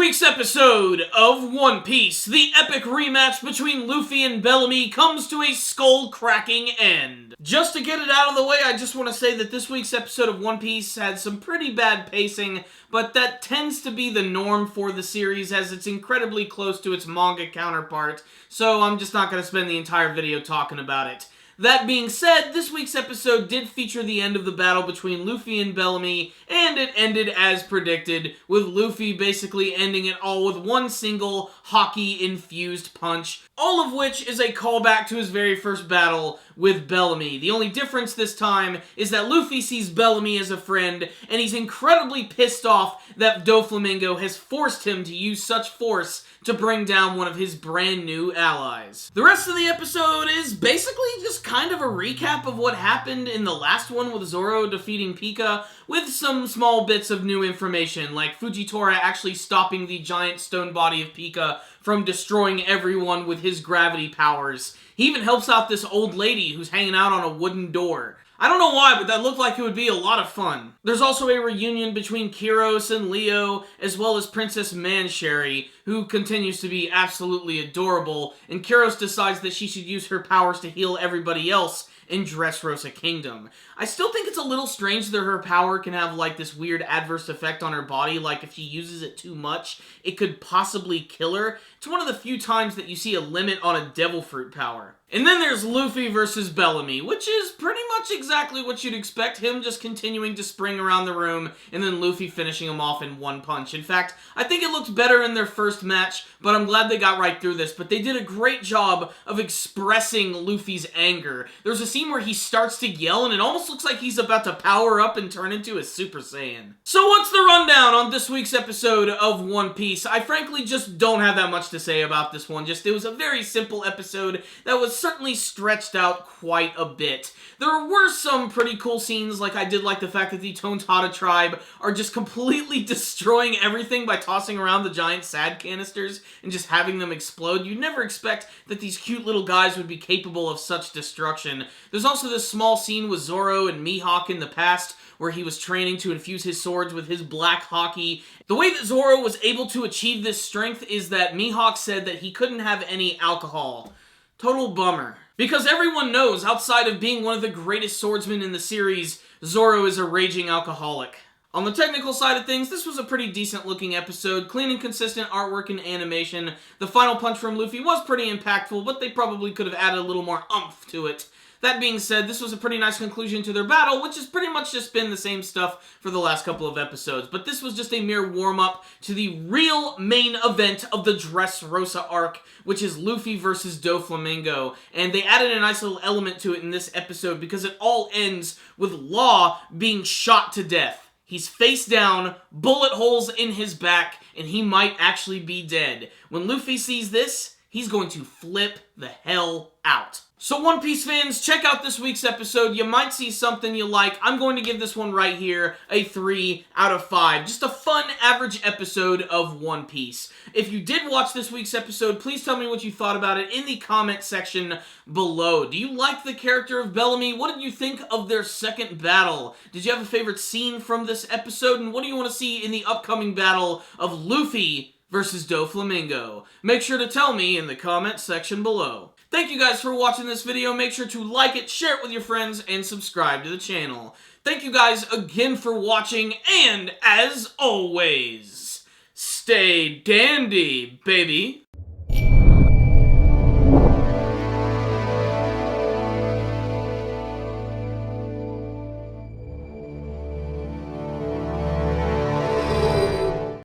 week's episode of One Piece, the epic rematch between Luffy and Bellamy comes to a skull-cracking end. Just to get it out of the way, I just want to say that this week's episode of One Piece had some pretty bad pacing, but that tends to be the norm for the series as it's incredibly close to its manga counterpart, so I'm just not going to spend the entire video talking about it. That being said, this week's episode did feature the end of the battle between Luffy and Bellamy, and it ended as predicted, with Luffy basically ending it all with one single hockey-infused punch, all of which is a callback to his very first battle with Bellamy. The only difference this time is that Luffy sees Bellamy as a friend, and he's incredibly pissed off that Doflamingo has forced him to use such force to bring down one of his brand new allies. The rest of the episode is basically just kind of a recap of what happened in the last one with Zoro defeating Pika, with some small bits of new information, like Fujitora actually stopping the giant stone body of Pika from destroying everyone with his gravity powers. He even helps out this old lady who's hanging out on a wooden door. I don't know why, but that looked like it would be a lot of fun. There's also a reunion between Kiros and Leo, as well as Princess Mansherry, who continues to be absolutely adorable, and Kiros decides that she should use her powers to heal everybody else in Dressrosa Kingdom. I still think it's a little strange that her power can have like this weird adverse effect on her body, like if she uses it too much, it could possibly kill her. It's one of the few times that you see a limit on a devil fruit power. And then there's Luffy versus Bellamy, which is pretty much exactly what you'd expect, him just continuing to spring around the room, and then Luffy finishing him off in one punch. In fact, I think it looked better in their first match, but I'm glad they got right through this, but they did a great job of expressing Luffy's anger. There's a scene where he starts to yell, and it almost looks like he's about to power up and turn into a Super Saiyan. So what's the rundown on this week's episode of One Piece? I frankly just don't have that much to say about this one. It was a very simple episode that was certainly stretched out quite a bit. There were some pretty cool scenes, like I did like the fact that the Tontada tribe are just completely destroying everything by tossing around the giant sad canisters and just having them explode. You'd never expect that these cute little guys would be capable of such destruction. There's also this small scene with Zoro and Mihawk in the past, where he was training to infuse his swords with his black hockey. The way that Zoro was able to achieve this strength is that Mihawk said that he couldn't have any alcohol. Total bummer. Because everyone knows, outside of being one of the greatest swordsmen in the series, Zoro is a raging alcoholic. On the technical side of things, this was a pretty decent looking episode, clean and consistent artwork and animation. The final punch from Luffy was pretty impactful, but they probably could have added a little more oomph to it. That being said, this was a pretty nice conclusion to their battle, which has pretty much just been the same stuff for the last couple of episodes. But this was just a mere warm-up to the real main event of the Dressrosa arc, which is Luffy versus Doflamingo. And they added a nice little element to it in this episode because it all ends with Law being shot to death. He's face down, bullet holes in his back, and he might actually be dead. When Luffy sees this, he's going to flip the hell out. So One Piece fans, check out this week's episode. You might see something you like. I'm going to give this one right here a 3 out of 5. Just a fun, average episode of One Piece. If you did watch this week's episode, please tell me what you thought about it in the comment section below. Do you like the character of Bellamy? What did you think of their second battle? Did you have a favorite scene from this episode? And what do you want to see in the upcoming battle of Luffy versus Doflamingo? Make sure to tell me in the comment section below. Thank you guys for watching this video. Make sure to like it, share it with your friends, and subscribe to the channel. Thank you guys again for watching, and as always, stay dandy, baby.